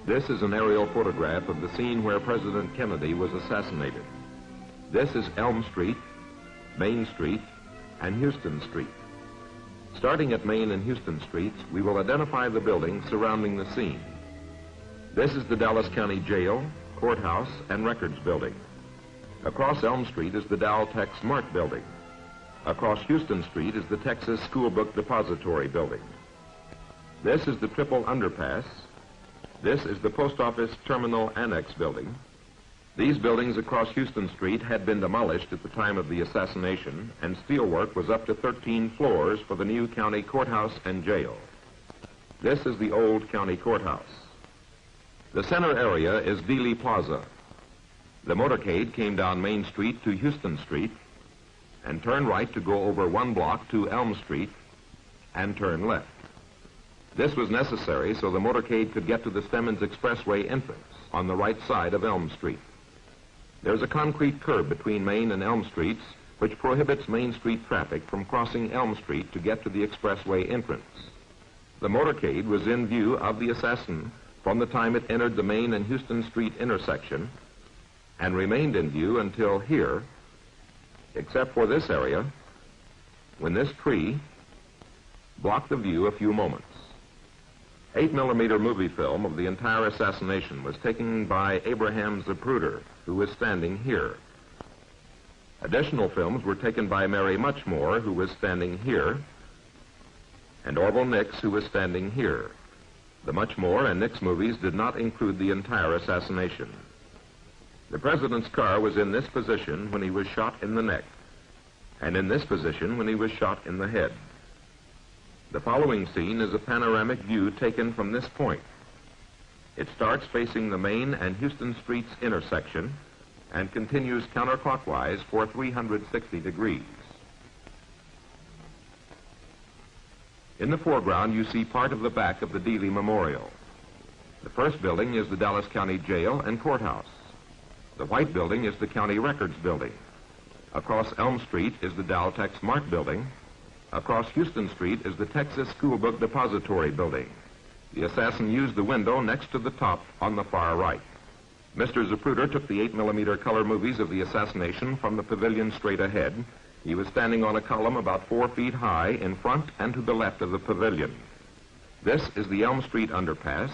This is an aerial photograph of the scene where President Kennedy was assassinated. This is Elm Street, Main Street, and Houston Street. Starting at Main and Houston Streets, we will identify the buildings surrounding the scene. This is the Dallas County Jail, Courthouse, and Records Building. Across Elm Street is the Dal-Tex Mart Building. Across Houston Street is the Texas School Book Depository Building. This is the Triple Underpass. This is the Post Office Terminal Annex Building. These buildings across Houston Street had been demolished at the time of the assassination, and steelwork was up to 13 floors for the new county courthouse and jail. This is the old county courthouse. The center area is Dealey Plaza. The motorcade came down Main Street to Houston Street and turned right to go over 1 block to Elm Street and turn left. This was necessary so the motorcade could get to the Stemmons Expressway entrance on the right side of Elm Street. There's a concrete curb between Main and Elm Streets which prohibits Main Street traffic from crossing Elm Street to get to the expressway entrance. The motorcade was in view of the assassin from the time it entered the Main and Houston Street intersection and remained in view until here, except for this area, when this tree blocked the view a few moments. 8mm movie film of the entire assassination was taken by Abraham Zapruder, who was standing here. Additional films were taken by Mary Muchmore, who was standing here, and Orville Nix, who was standing here. The Muchmore and Nix movies did not include the entire assassination. The president's car was in this position when he was shot in the neck, and in this position when he was shot in the head. The following scene is a panoramic view taken from this point. It starts facing the Main and Houston Streets intersection and continues counterclockwise for 360 degrees. In the foreground, you see part of the back of the Dealey Memorial. The first building is the Dallas County Jail and Courthouse. The white building is the County Records Building. Across Elm Street is the Dal-Tex Mart Building. Across Houston Street is the Texas School Book Depository Building. The assassin used the window next to the top on the far right. Mr. Zapruder took the 8mm color movies of the assassination from the pavilion straight ahead. He was standing on a column about 4 feet high in front and to the left of the pavilion. This is the Elm Street Underpass,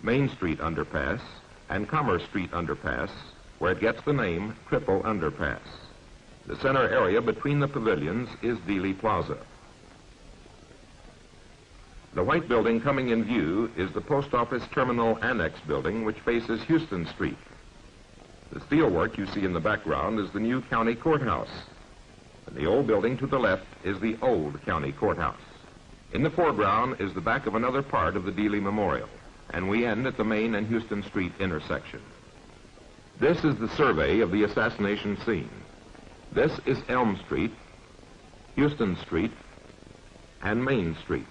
Main Street Underpass, and Commerce Street Underpass, where it gets the name Triple Underpass. The center area between the pavilions is Dealey Plaza. The white building coming in view is the Post Office Terminal Annex Building, which faces Houston Street. The steelwork you see in the background is the new county courthouse, and the old building to the left is the old county courthouse. In the foreground is the back of another part of the Dealey Memorial, and we end at the Main and Houston Street intersection. This is the survey of the assassination scene. This is Elm Street, Houston Street, and Main Street.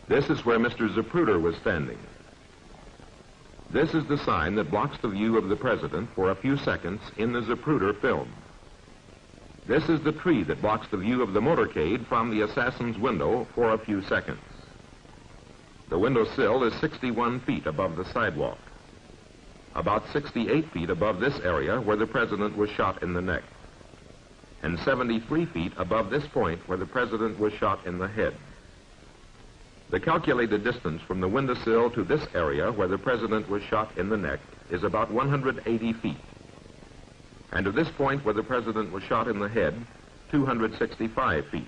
This is where Mr. Zapruder was standing. This is the sign that blocks the view of the president for a few seconds in the Zapruder film. This is the tree that blocks the view of the motorcade from the assassin's window for a few seconds. The windowsill is 61 feet above the sidewalk, about 68 feet above this area where the president was shot in the neck, and 73 feet above this point where the president was shot in the head. The calculated distance from the windowsill to this area where the president was shot in the neck is about 180 feet. And to this point where the president was shot in the head, 265 feet.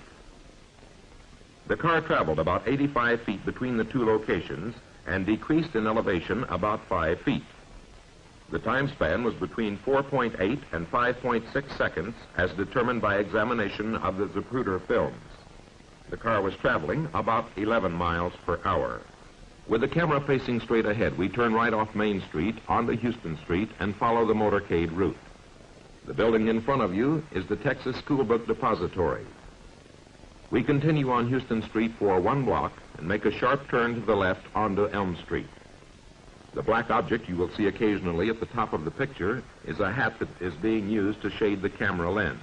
The car traveled about 85 feet between the two locations and decreased in elevation about 5 feet. The time span was between 4.8 and 5.6 seconds as determined by examination of the Zapruder films. The car was traveling about 11 miles per hour. With the camera facing straight ahead, we turn right off Main Street onto Houston Street and follow the motorcade route. The building in front of you is the Texas School Book Depository. We continue on Houston Street for 1 block and make a sharp turn to the left onto Elm Street. The black object you will see occasionally at the top of the picture is a hat that is being used to shade the camera lens.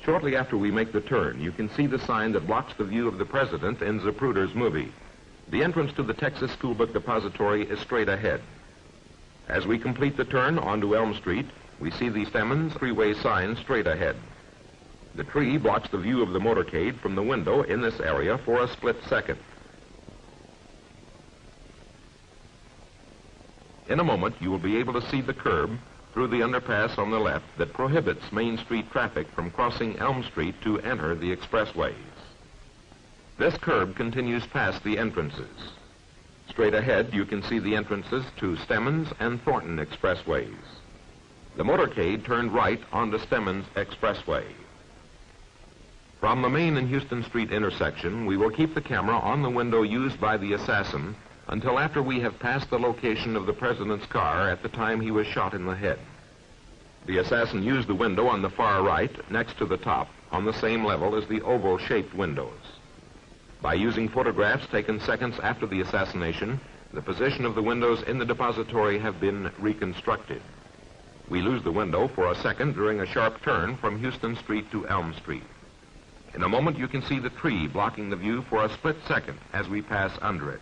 Shortly after we make the turn, you can see the sign that blocks the view of the president in Zapruder's movie. The entrance to the Texas School Book Depository is straight ahead. As we complete the turn onto Elm Street, we see the Stemmons freeway sign straight ahead. The tree blocks the view of the motorcade from the window in this area for a split second. In a moment, you will be able to see the curb through the underpass on the left that prohibits Main Street traffic from crossing Elm Street to enter the expressways. This curb continues past the entrances. Straight ahead, you can see the entrances to Stemmons and Thornton expressways. The motorcade turned right onto Stemmons Expressway. From the Main and Houston Street intersection, we will keep the camera on the window used by the assassin until after we have passed the location of the president's car at the time he was shot in the head. The assassin used the window on the far right, next to the top, on the same level as the oval-shaped windows. By using photographs taken seconds after the assassination, the position of the windows in the depository have been reconstructed. We lose the window for a second during a sharp turn from Houston Street to Elm Street. In a moment, you can see the tree blocking the view for a split second as we pass under it.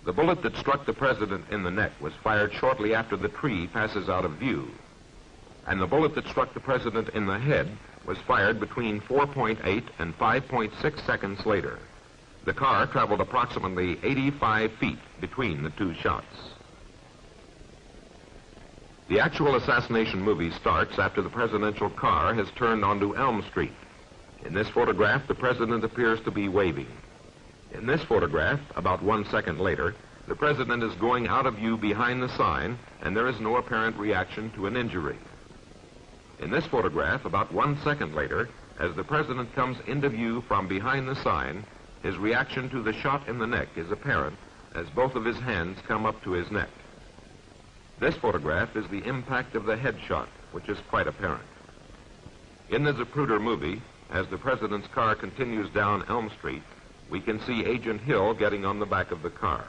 The bullet that struck the president in the neck was fired shortly after the tree passes out of view. And the bullet that struck the president in the head was fired between 4.8 and 5.6 seconds later. The car traveled approximately 85 feet between the two shots. The actual assassination movie starts after the presidential car has turned onto Elm Street. In this photograph, the president appears to be waving. In this photograph, about 1 second later, the president is going out of view behind the sign, and there is no apparent reaction to an injury. In this photograph, about 1 second later, as the president comes into view from behind the sign, his reaction to the shot in the neck is apparent as both of his hands come up to his neck. This photograph is the impact of the headshot, which is quite apparent. In the Zapruder movie, as the president's car continues down Elm Street, we can see Agent Hill getting on the back of the car.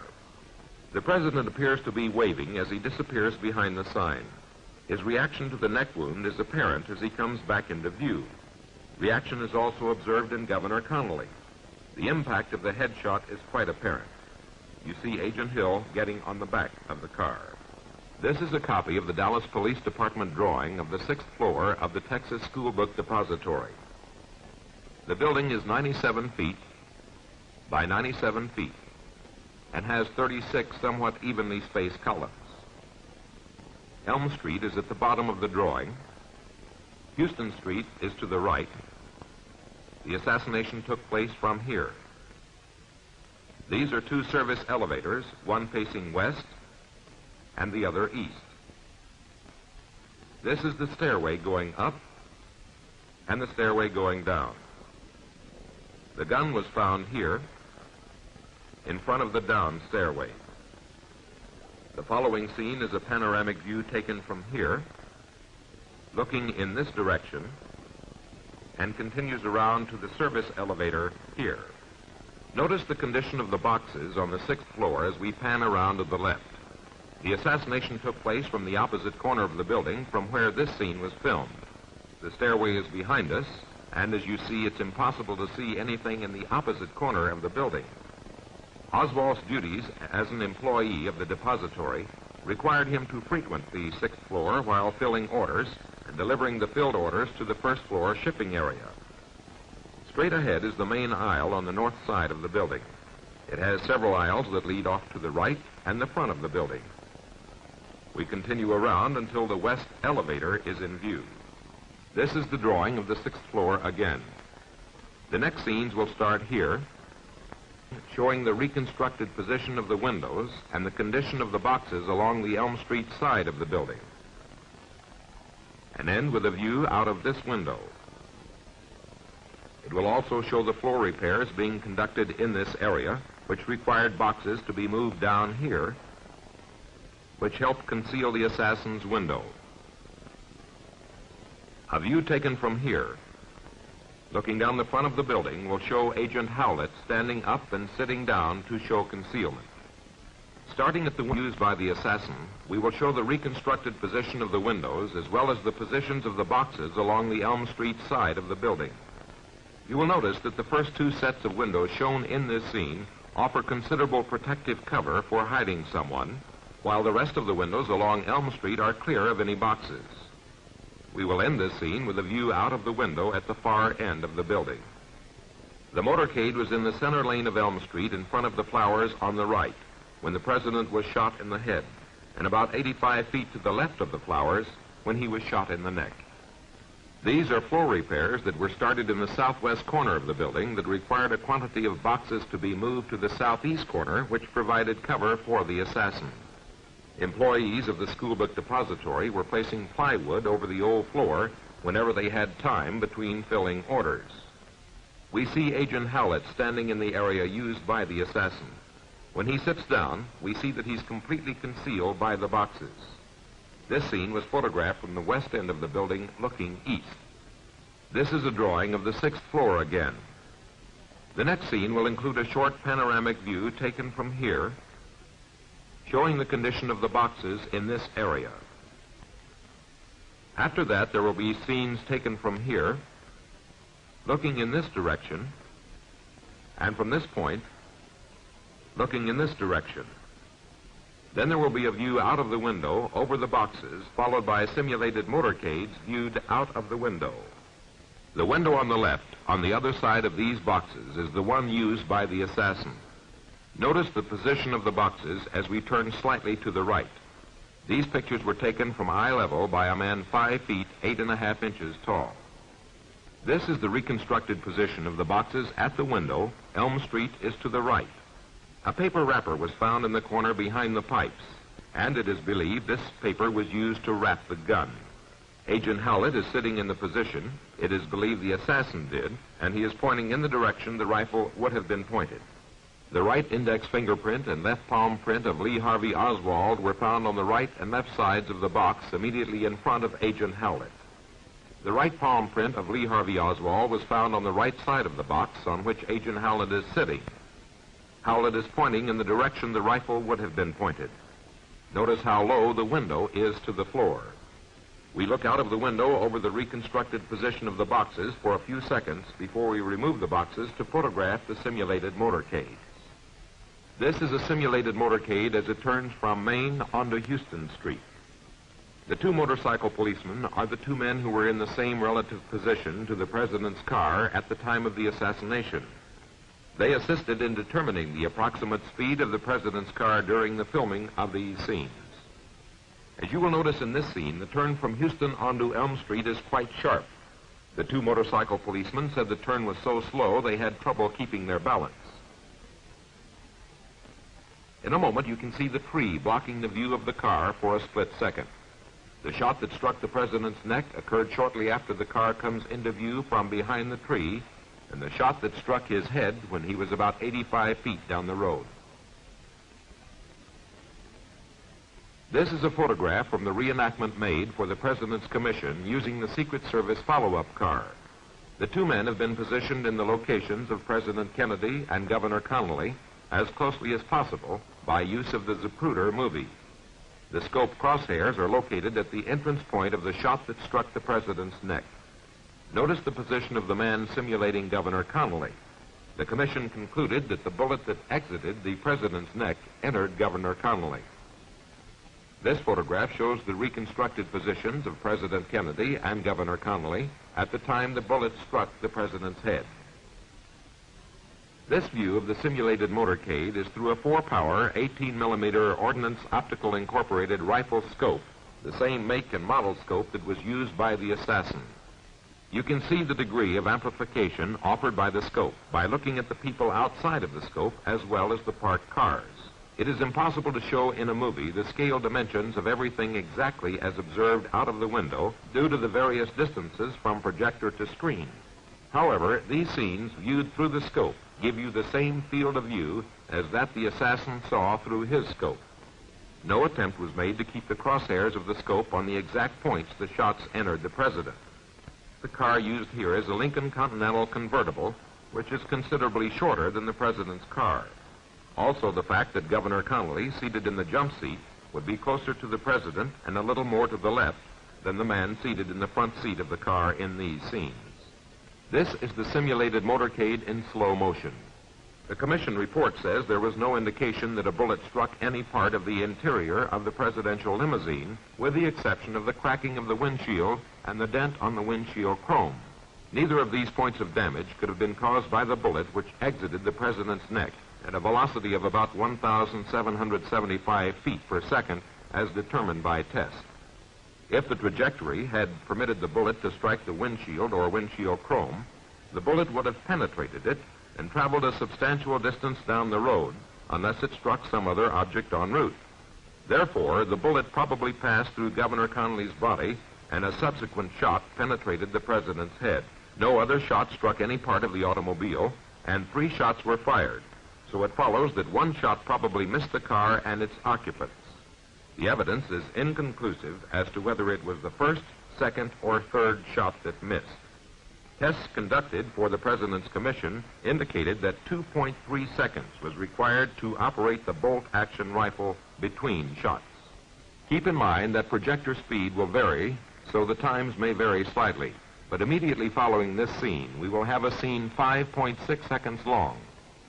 The president appears to be waving as he disappears behind the sign. His reaction to the neck wound is apparent as he comes back into view. Reaction is also observed in Governor Connolly. The impact of the headshot is quite apparent. You see Agent Hill getting on the back of the car. This is a copy of the Dallas Police Department drawing of the 6th floor of the Texas School Book Depository. The building is 97 feet by 97 feet and has 36 somewhat evenly spaced columns. Elm Street is at the bottom of the drawing. Houston Street is to the right. The assassination took place from here. These are two service elevators, one facing west and the other east. This is the stairway going up and the stairway going down. The gun was found here in front of the down stairway. The following scene is a panoramic view taken from here, looking in this direction, and continues around to the service elevator here. Notice the condition of the boxes on the 6th floor as we pan around to the left. The assassination took place from the opposite corner of the building from where this scene was filmed. The stairway is behind us, and as you see, it's impossible to see anything in the opposite corner of the building. Oswald's duties as an employee of the depository required him to frequent the 6th floor while filling orders and delivering the filled orders to the 1st floor shipping area. Straight ahead is the main aisle on the north side of the building. It has several aisles that lead off to the right and the front of the building. We continue around until the west elevator is in view. This is the drawing of the 6th floor again. The next scenes will start here, showing the reconstructed position of the windows and the condition of the boxes along the Elm Street side of the building, and end with a view out of this window. It will also show the floor repairs being conducted in this area, which required boxes to be moved down here, which helped conceal the assassin's window. A view taken from here, looking down the front of the building, will show Agent Howlett standing up and sitting down to show concealment. Starting at the window used by the assassin, we will show the reconstructed position of the windows as well as the positions of the boxes along the Elm Street side of the building. You will notice that the first two sets of windows shown in this scene offer considerable protective cover for hiding someone, while the rest of the windows along Elm Street are clear of any boxes. We will end this scene with a view out of the window at the far end of the building. The motorcade was in the center lane of Elm Street in front of the flowers on the right when the president was shot in the head, and about 85 feet to the left of the flowers when he was shot in the neck. These are floor repairs that were started in the southwest corner of the building that required a quantity of boxes to be moved to the southeast corner, which provided cover for the assassin. Employees of the school book depository were placing plywood over the old floor whenever they had time between filling orders. We see Agent Howlett standing in the area used by the assassin. When he sits down, we see that he's completely concealed by the boxes. This scene was photographed from the west end of the building looking east. This is a drawing of the 6th floor again. The next scene will include a short panoramic view taken from here, showing the condition of the boxes in this area. After that, there will be scenes taken from here, looking in this direction, and from this point, looking in this direction. Then there will be a view out of the window over the boxes, followed by simulated motorcades viewed out of the window. The window on the left, on the other side of these boxes, is the one used by the assassin. Notice the position of the boxes as we turn slightly to the right. These pictures were taken from eye level by a man 5 feet 8.5 inches tall. This is the reconstructed position of the boxes at the window. Elm Street is to the right. A paper wrapper was found in the corner behind the pipes, and it is believed this paper was used to wrap the gun. Agent Howlett is sitting in the position it is believed the assassin did, and he is pointing in the direction the rifle would have been pointed. The right index fingerprint and left palm print of Lee Harvey Oswald were found on the right and left sides of the box immediately in front of Agent Howlett. The right palm print of Lee Harvey Oswald was found on the right side of the box on which Agent Howlett is sitting. Howlett is pointing in the direction the rifle would have been pointed. Notice how low the window is to the floor. We look out of the window over the reconstructed position of the boxes for a few seconds before we remove the boxes to photograph the simulated motorcade. This is a simulated motorcade as it turns from Main onto Houston Street. The 2 motorcycle policemen are the 2 men who were in the same relative position to the president's car at the time of the assassination. They assisted in determining the approximate speed of the president's car during the filming of these scenes. As you will notice in this scene, the turn from Houston onto Elm Street is quite sharp. The 2 motorcycle policemen said the turn was so slow they had trouble keeping their balance. In a moment, you can see the tree blocking the view of the car for a split second. The shot that struck the president's neck occurred shortly after the car comes into view from behind the tree, and the shot that struck his head when he was about 85 feet down the road. This is a photograph from the reenactment made for the President's Commission using the Secret Service follow-up car. The 2 men have been positioned in the locations of President Kennedy and Governor Connally as closely as possible by use of the Zapruder movie. The scope crosshairs are located at the entrance point of the shot that struck the president's neck. Notice the position of the man simulating Governor Connally. The commission concluded that the bullet that exited the president's neck entered Governor Connally. This photograph shows the reconstructed positions of President Kennedy and Governor Connally at the time the bullet struck the president's head. This view of the simulated motorcade is through a 4-power 18mm Ordnance Optical Incorporated rifle scope, the same make and model scope that was used by the assassin. You can see the degree of amplification offered by the scope by looking at the people outside of the scope as well as the parked cars. It is impossible to show in a movie the scale dimensions of everything exactly as observed out of the window due to the various distances from projector to screen. However, these scenes viewed through the scope give you the same field of view as that the assassin saw through his scope. No attempt was made to keep the crosshairs of the scope on the exact points the shots entered the president. The car used here is a Lincoln Continental convertible, which is considerably shorter than the president's car. Also, the fact that Governor Connally, seated in the jump seat, would be closer to the president and a little more to the left than the man seated in the front seat of the car in these scenes. This is the simulated motorcade in slow motion. The The commission report says there was no indication that a bullet struck any part of the interior of the presidential limousine, with the exception of the cracking of the windshield and the dent on the windshield chrome. Neither of these points of damage could have been caused by the bullet which exited the president's neck at a velocity of about 1,775 feet per second, as determined by test. If the trajectory had permitted the bullet to strike the windshield or windshield chrome, the bullet would have penetrated it and traveled a substantial distance down the road, unless it struck some other object en route. Therefore, the bullet probably passed through Governor Connolly's body, and a subsequent shot penetrated the president's head. No other shot struck any part of the automobile, and 3 shots were fired. So it follows that one shot probably missed the car and its occupants. The evidence is inconclusive as to whether it was the first, second, or third shot that missed. Tests conducted for the President's Commission indicated that 2.3 seconds was required to operate the bolt-action rifle between shots. Keep in mind that projector speed will vary, so the times may vary slightly. But immediately following this scene, we will have a scene 5.6 seconds long.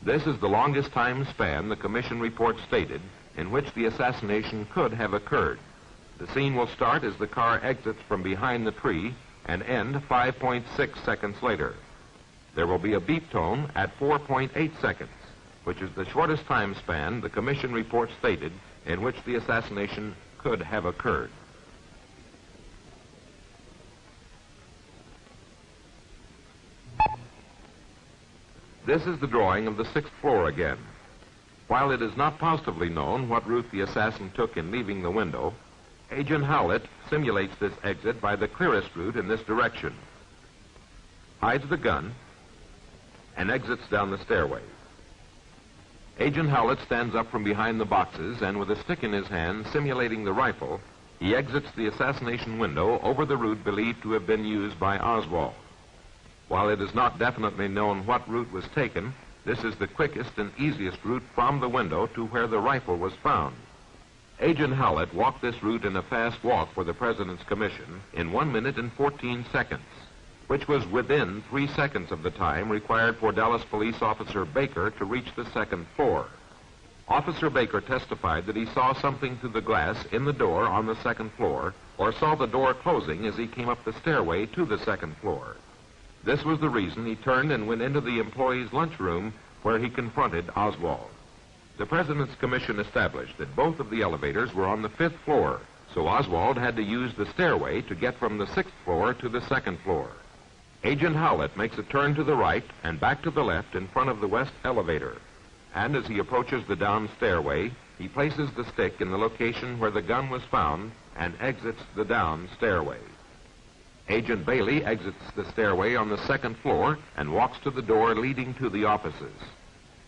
This is the longest time span the Commission report stated in which the assassination could have occurred. The scene will start as the car exits from behind the tree and end 5.6 seconds later. There will be a beep tone at 4.8 seconds, which is the shortest time span the Commission report stated in which the assassination could have occurred. This is the drawing of the 6th floor again. While it is not positively known what route the assassin took in leaving the window, Agent Howlett simulates this exit by the clearest route in this direction, hides the gun, and exits down the stairway. Agent Howlett stands up from behind the boxes and with a stick in his hand, simulating the rifle, he exits the assassination window over the route believed to have been used by Oswald. While it is not definitely known what route was taken, this is the quickest and easiest route from the window to where the rifle was found. Agent Howlett walked this route in a fast walk for the President's Commission in 1 minute and 14 seconds, which was within 3 seconds of the time required for Dallas Police Officer Baker to reach the 2nd floor. Officer Baker testified that he saw something through the glass in the door on the 2nd floor, or saw the door closing as he came up the stairway to the 2nd floor. This was the reason he turned and went into the employees' lunchroom where he confronted Oswald. The President's Commission established that both of the elevators were on the 5th floor, so Oswald had to use the stairway to get from the 6th floor to the 2nd floor. Agent Howlett makes a turn to the right and back to the left in front of the west elevator. And as he approaches the down stairway, he places the stick in the location where the gun was found and exits the down stairway. Agent Bailey exits the stairway on the 2nd floor and walks to the door leading to the offices.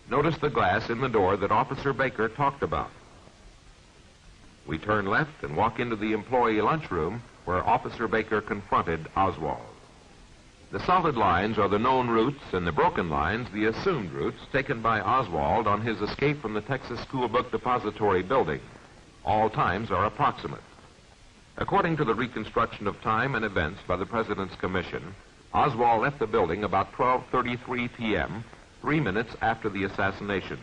Notice the glass in the door that Officer Baker talked about. We turn left and walk into the employee lunchroom where Officer Baker confronted Oswald. The solid lines are the known routes and the broken lines the assumed routes taken by Oswald on his escape from the Texas School Book Depository building. All times are approximate. According to the reconstruction of time and events by the President's Commission, Oswald left the building about 12:33 p.m., 3 minutes after the assassination.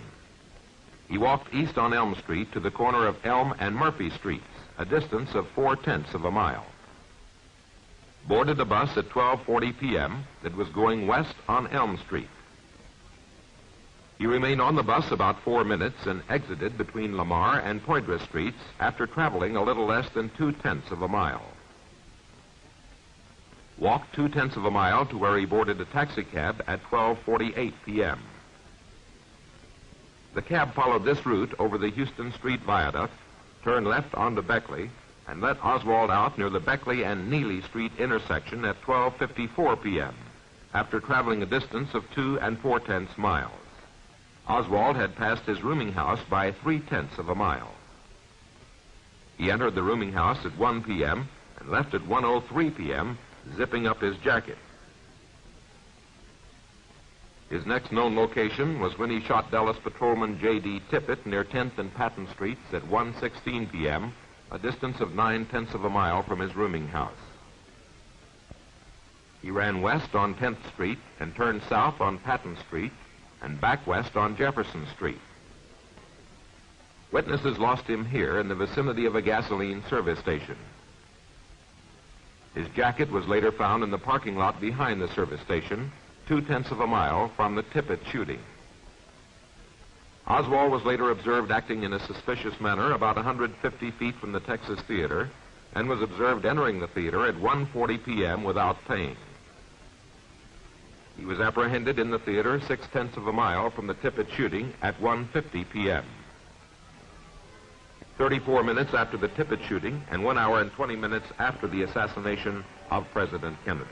He walked east on Elm Street to the corner of Elm and Murphy Streets, a distance of 4/10 of a mile. Boarded a bus at 12:40 p.m. that was going west on Elm Street. He remained on the bus about 4 minutes and exited between Lamar and Poydras Streets after traveling a little less than 2/10 of a mile. Walked 2/10 of a mile to where he boarded a taxicab at 12:48 p.m. The cab followed this route over the Houston Street Viaduct, turned left onto Beckley, and let Oswald out near the Beckley and Neely Street intersection at 12:54 p.m. after traveling a distance of 2 4/10 miles. Oswald had passed his rooming house by 3/10 of a mile. He entered the rooming house at 1 p.m. and left at 1:03 p.m., zipping up his jacket. His next known location was when he shot Dallas Patrolman J.D. Tippett near 10th and Patton Streets at 1:16 p.m., a distance of 9/10 of a mile from his rooming house. He ran west on 10th Street and turned south on Patton Street and back west on Jefferson Street. Witnesses lost him here in the vicinity of a gasoline service station. His jacket was later found in the parking lot behind the service station, 2/10 of a mile from the Tippit shooting. Oswald was later observed acting in a suspicious manner about 150 feet from the Texas Theater and was observed entering the theater at 1:40 p.m. without paying. He was apprehended in the theater 6/10 of a mile from the Tippit shooting at 1:50 p.m. 34 minutes after the Tippit shooting and 1 hour and 20 minutes after the assassination of President Kennedy.